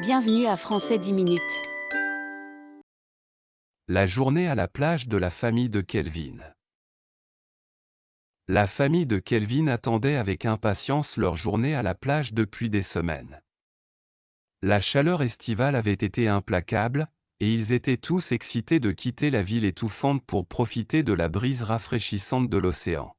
Bienvenue à Français 10 minutes. La journée à la plage de la famille de Kelvin. La famille de Kelvin attendait avec impatience leur journée à la plage depuis des semaines. La chaleur estivale avait été implacable, et ils étaient tous excités de quitter la ville étouffante pour profiter de la brise rafraîchissante de l'océan.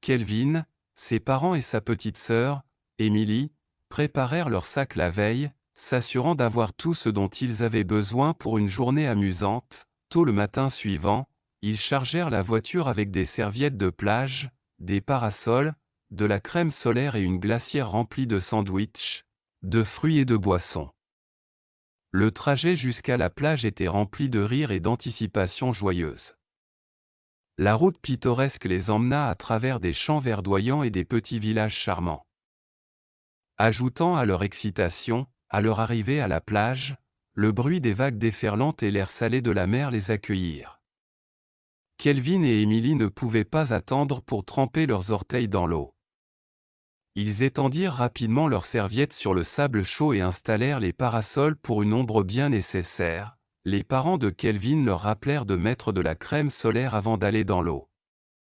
Kelvin, ses parents et sa petite sœur, Emily, préparèrent leur sac la veille, s'assurant d'avoir tout ce dont ils avaient besoin pour une journée amusante. Tôt le matin suivant, ils chargèrent la voiture avec des serviettes de plage, des parasols, de la crème solaire et une glacière remplie de sandwichs, de fruits et de boissons. Le trajet jusqu'à la plage était rempli de rires et d'anticipations joyeuses. La route pittoresque les emmena à travers des champs verdoyants et des petits villages charmants. Ajoutant à leur excitation, à leur arrivée à la plage, le bruit des vagues déferlantes et l'air salé de la mer les accueillirent. Kelvin et Emily ne pouvaient pas attendre pour tremper leurs orteils dans l'eau. Ils étendirent rapidement leurs serviettes sur le sable chaud et installèrent les parasols pour une ombre bien nécessaire. Les parents de Kelvin leur rappelèrent de mettre de la crème solaire avant d'aller dans l'eau.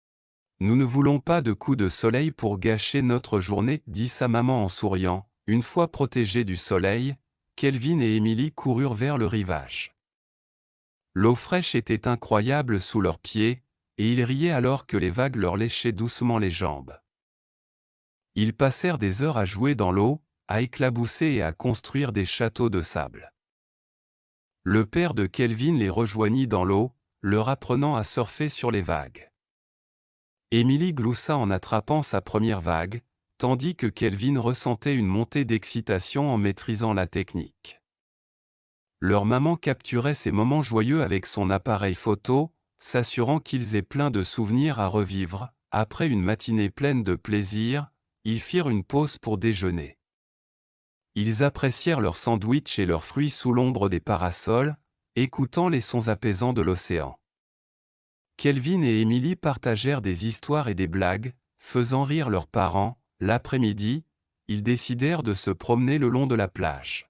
« Nous ne voulons pas de coups de soleil pour gâcher notre journée, dit sa maman en souriant. Une fois protégés du soleil, Kelvin et Emily coururent vers le rivage. L'eau fraîche était incroyable sous leurs pieds, et ils riaient alors que les vagues leur léchaient doucement les jambes. Ils passèrent des heures à jouer dans l'eau, à éclabousser et à construire des châteaux de sable. Le père de Kelvin les rejoignit dans l'eau, leur apprenant à surfer sur les vagues. Emily gloussa en attrapant sa première vague, tandis que Kelvin ressentait une montée d'excitation en maîtrisant la technique. Leur maman capturait ces moments joyeux avec son appareil photo, s'assurant qu'ils aient plein de souvenirs à revivre. Après une matinée pleine de plaisir, ils firent une pause pour déjeuner. Ils apprécièrent leurs sandwichs et leurs fruits sous l'ombre des parasols, écoutant les sons apaisants de l'océan. Kelvin et Emily partagèrent des histoires et des blagues, faisant rire leurs parents. L'après-midi, ils décidèrent de se promener le long de la plage.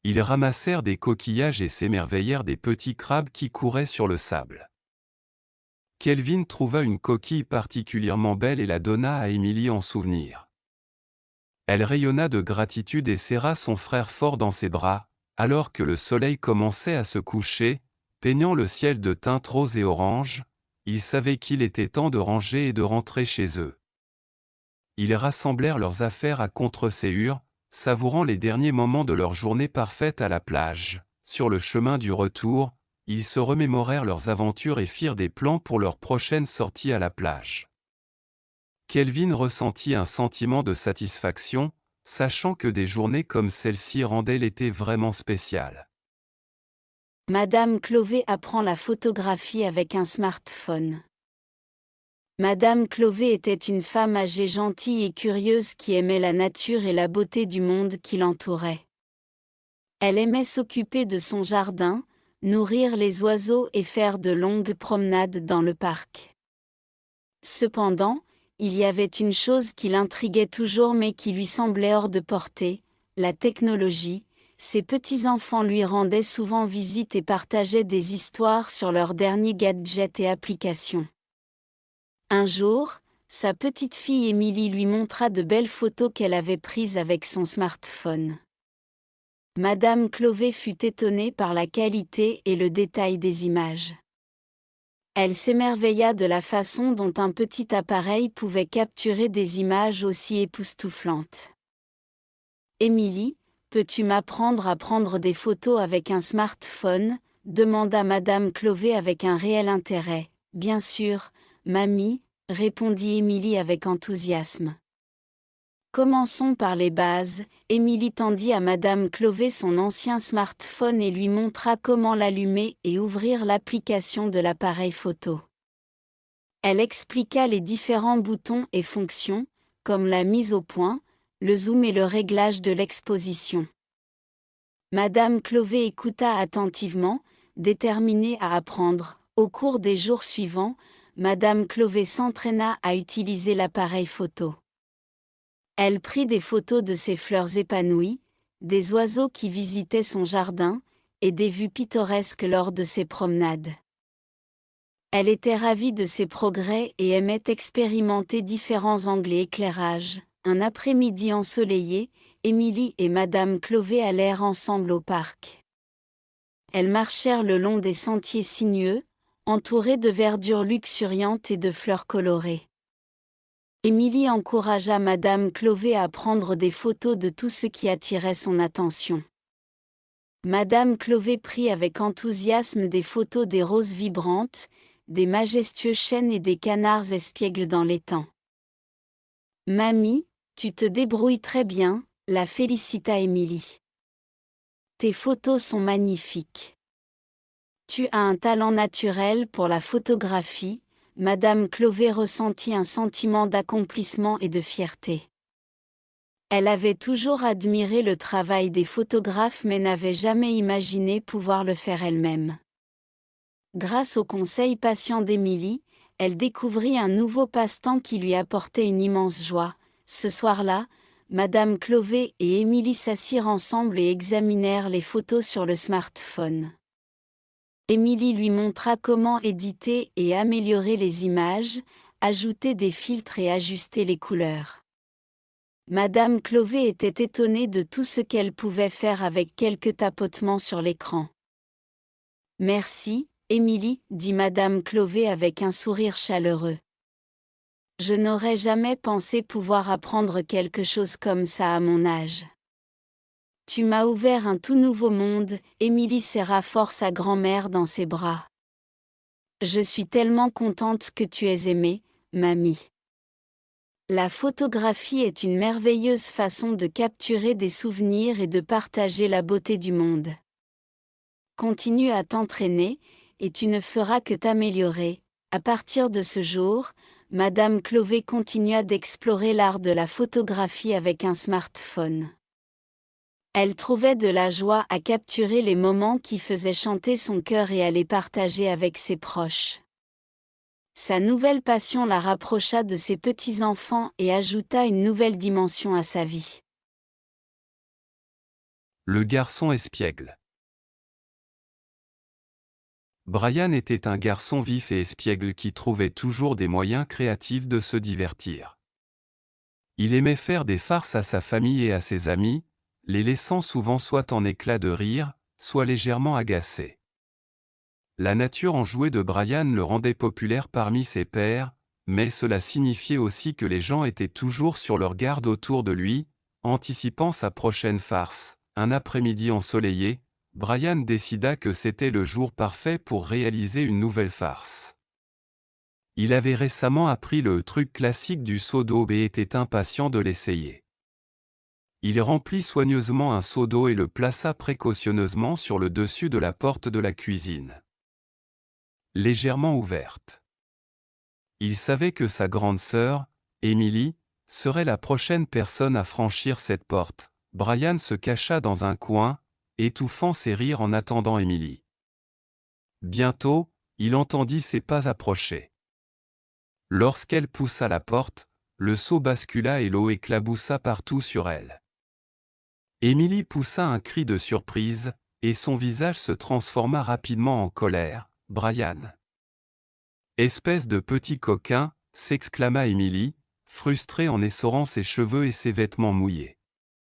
Ils ramassèrent des coquillages et s'émerveillèrent des petits crabes qui couraient sur le sable. Kelvin trouva une coquille particulièrement belle et la donna à Emily en souvenir. Elle rayonna de gratitude et serra son frère fort dans ses bras, alors que le soleil commençait à se coucher, peignant le ciel de teintes roses et oranges. Ils savaient qu'il était temps de ranger et de rentrer chez eux. Ils rassemblèrent leurs affaires à contre-séhur, savourant les derniers moments de leur journée parfaite à la plage. Sur le chemin du retour, ils se remémorèrent leurs aventures et firent des plans pour leur prochaine sortie à la plage. Kelvin ressentit un sentiment de satisfaction, sachant que des journées comme celle-ci rendaient l'été vraiment spécial. Madame Clovet apprend la photographie avec un smartphone. Madame Clovet était une femme âgée gentille et curieuse qui aimait la nature et la beauté du monde qui l'entourait. Elle aimait s'occuper de son jardin, nourrir les oiseaux et faire de longues promenades dans le parc. Cependant, il y avait une chose qui l'intriguait toujours mais qui lui semblait hors de portée, la technologie. Ses petits-enfants lui rendaient souvent visite et partageaient des histoires sur leurs derniers gadgets et applications. Un jour, sa petite fille Emily lui montra de belles photos qu'elle avait prises avec son smartphone. Madame Clovet fut étonnée par la qualité et le détail des images. Elle s'émerveilla de la façon dont un petit appareil pouvait capturer des images aussi époustouflantes. « Emily, peux-tu m'apprendre à prendre des photos avec un smartphone ?» demanda Madame Clovet avec un réel intérêt. « Bien sûr, mamie », répondit Emily avec enthousiasme. Commençons par les bases. Emily tendit à Madame Clovet son ancien smartphone et lui montra comment l'allumer et ouvrir l'application de l'appareil photo. Elle expliqua les différents boutons et fonctions, comme la mise au point, le zoom et le réglage de l'exposition. Madame Clovet écouta attentivement, déterminée à apprendre. Au cours des jours suivants, Madame Clovet s'entraîna à utiliser l'appareil photo. Elle prit des photos de ses fleurs épanouies, des oiseaux qui visitaient son jardin, et des vues pittoresques lors de ses promenades. Elle était ravie de ses progrès et aimait expérimenter différents angles et éclairages. Un après-midi ensoleillé, Émilie et Madame Clovet allèrent ensemble au parc. Elles marchèrent le long des sentiers sinueux, entourés de verdure luxuriante et de fleurs colorées. Émilie encouragea Madame Clovet à prendre des photos de tout ce qui attirait son attention. Madame Clovet prit avec enthousiasme des photos des roses vibrantes, des majestueux chênes et des canards espiègles dans l'étang. « Mamie, tu te débrouilles très bien », la félicita Émilie. « Tes photos sont magnifiques. Tu as un talent naturel pour la photographie. » Madame Clovet ressentit un sentiment d'accomplissement et de fierté. Elle avait toujours admiré le travail des photographes mais n'avait jamais imaginé pouvoir le faire elle-même. Grâce aux conseils patients d'Émilie, elle découvrit un nouveau passe-temps qui lui apportait une immense joie. Ce soir-là, Madame Clovet et Émilie s'assirent ensemble et examinèrent les photos sur le smartphone. Émilie lui montra comment éditer et améliorer les images, ajouter des filtres et ajuster les couleurs. Madame Clovet était étonnée de tout ce qu'elle pouvait faire avec quelques tapotements sur l'écran. « Merci, Émilie, » dit Madame Clovet avec un sourire chaleureux. « Je n'aurais jamais pensé pouvoir apprendre quelque chose comme ça à mon âge. » « Tu m'as ouvert un tout nouveau monde », Émilie serra fort sa grand-mère dans ses bras. « Je suis tellement contente que tu aies aimé, mamie. » La photographie est une merveilleuse façon de capturer des souvenirs et de partager la beauté du monde. Continue à t'entraîner, et tu ne feras que t'améliorer. À partir de ce jour, Madame Clovet continua d'explorer l'art de la photographie avec un smartphone. Elle trouvait de la joie à capturer les moments qui faisaient chanter son cœur et à les partager avec ses proches. Sa nouvelle passion la rapprocha de ses petits-enfants et ajouta une nouvelle dimension à sa vie. Le garçon espiègle. Brian était un garçon vif et espiègle qui trouvait toujours des moyens créatifs de se divertir. Il aimait faire des farces à sa famille et à ses amis, les laissant souvent soit en éclats de rire, soit légèrement agacés. La nature enjouée de Brian le rendait populaire parmi ses pairs, mais cela signifiait aussi que les gens étaient toujours sur leur garde autour de lui, anticipant sa prochaine farce. Un après-midi ensoleillé, Brian décida que c'était le jour parfait pour réaliser une nouvelle farce. Il avait récemment appris le truc classique du seau d'eau et était impatient de l'essayer. Il remplit soigneusement un seau d'eau et le plaça précautionneusement sur le dessus de la porte de la cuisine. Légèrement ouverte. Il savait que sa grande sœur, Émilie, serait la prochaine personne à franchir cette porte. Brian se cacha dans un coin, étouffant ses rires en attendant Émilie. Bientôt, il entendit ses pas approcher. Lorsqu'elle poussa la porte, le seau bascula et l'eau éclaboussa partout sur elle. Émilie poussa un cri de surprise, et son visage se transforma rapidement en colère. « Brian ! Espèce de petit coquin !» s'exclama Émilie, frustrée en essorant ses cheveux et ses vêtements mouillés.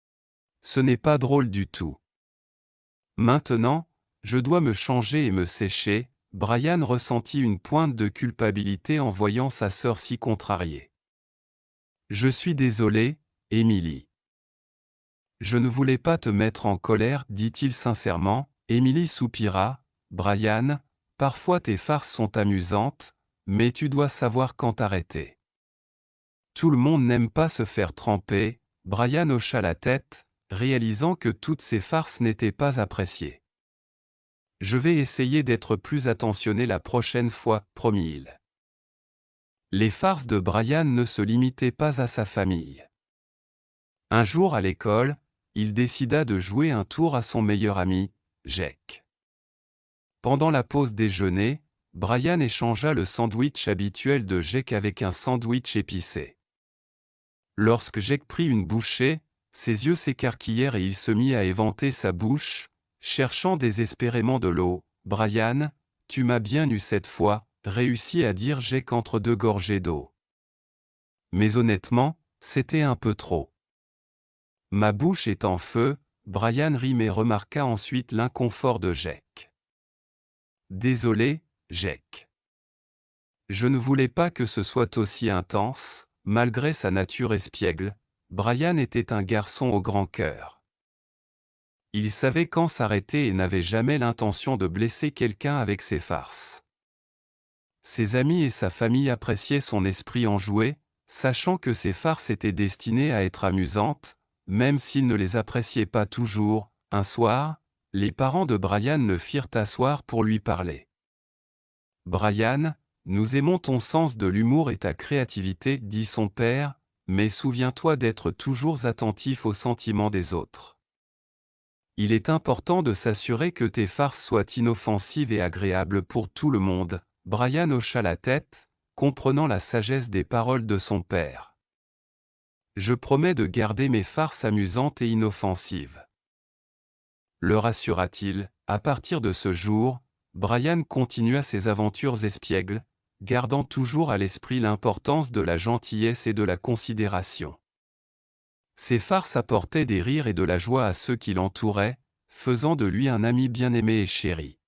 « Ce n'est pas drôle du tout. Maintenant, je dois me changer et me sécher. » Brian ressentit une pointe de culpabilité en voyant sa sœur si contrariée. « Je suis désolé, Émilie. Je ne voulais pas te mettre en colère, dit-il sincèrement. » Émilie soupira. « Brian, parfois tes farces sont amusantes, mais tu dois savoir quand arrêter. Tout le monde n'aime pas se faire tremper. » Brian hocha la tête, réalisant que toutes ces farces n'étaient pas appréciées. « Je vais essayer d'être plus attentionné la prochaine fois, promit-il. Les farces de Brian ne se limitaient pas à sa famille. Un jour à l'école, il décida de jouer un tour à son meilleur ami, Jake. Pendant la pause déjeuner, Brian échangea le sandwich habituel de Jake avec un sandwich épicé. Lorsque Jake prit une bouchée, Ses yeux s'écarquillèrent et il se mit à éventer sa bouche, cherchant désespérément de l'eau. « Brian, tu m'as bien eu cette fois », réussit à dire Jake entre deux gorgées d'eau. Mais honnêtement, c'était un peu trop. Ma bouche est en feu, Brian rit mais remarqua ensuite l'inconfort de Jake. Désolé, Jake. Je ne voulais pas que ce soit aussi intense, malgré sa nature espiègle. Brian était un garçon au grand cœur. Il savait quand s'arrêter et n'avait jamais l'intention de blesser quelqu'un avec ses farces. Ses amis et sa famille appréciaient son esprit enjoué, sachant que ses farces étaient destinées à être amusantes, même s'ils ne les appréciaient pas toujours. Un soir, les parents de Brian le firent asseoir pour lui parler. « Brian, nous aimons ton sens de l'humour et ta créativité, dit son père, mais souviens-toi d'être toujours attentif aux sentiments des autres. Il est important de s'assurer que tes farces soient inoffensives et agréables pour tout le monde. » Brian hocha la tête, comprenant la sagesse des paroles de son père. « Je promets de garder mes farces amusantes et inoffensives. » Le rassura-t-il. À partir de ce jour, Brian continua ses aventures espiègles, gardant toujours à l'esprit l'importance de la gentillesse et de la considération. Ses farces apportaient des rires et de la joie à ceux qui l'entouraient, faisant de lui un ami bien-aimé et chéri.